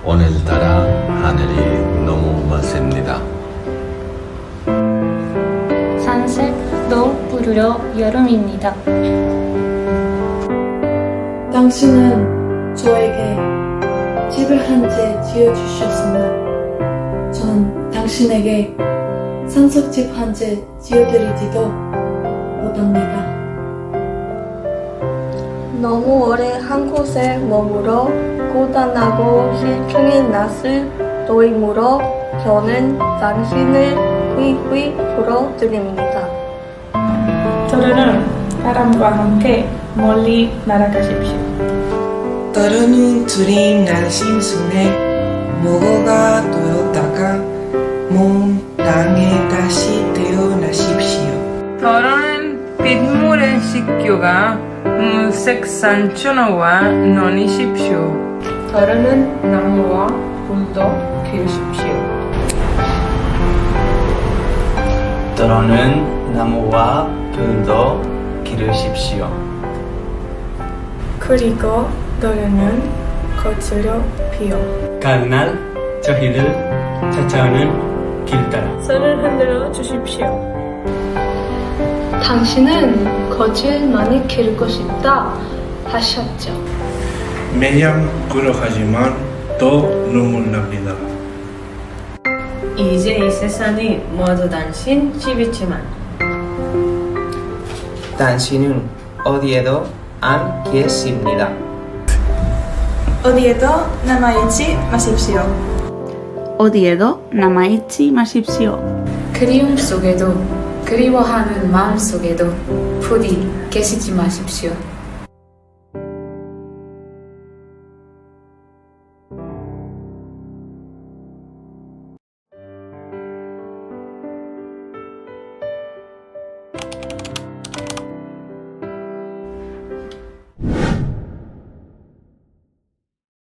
오늘따라 하늘이 너무 멋집니다. 산색도 부르러 여름입니다. 당신은 저에게 집을 한 채 지어주셨으나 전 당신에게 상속집 한 채 지어드리지도 못합니다. 너무 오래 한 곳에 머물러 고단하고 실증이 났을 도이므로 저는 당신을 휘휘 불어드립니다. 저는 사람과 함께 멀리 날아가십시오. 떠오르는 두린 날씬 손에 무거가 되었다가 몸 땅에 다시 태어나십시오. 더러는 빗물에 씻겨가 무색 산천어와 논이십시오. 더러는 나무와 불도 기르십시오. 더러는 나무와 불도 기르십시오. 그리고 너는 거칠어 피어 가는 저희를 찾아오는 길 따라 손을 흔들어 주십시오. 당신은 거칠 많이 기르고 싶다 하셨죠. 매년 그러하지만 또 눈물 납니다. 이제 이 세상이 모두 당신 집이지만 당신은 어디에도 안 계십니다. 어디에도 남아있지 마십시오. 어디에도 남아있지 마십시오. 그리움 속에도 그리워하는 마음 속에도 부디 계시지 마십시오.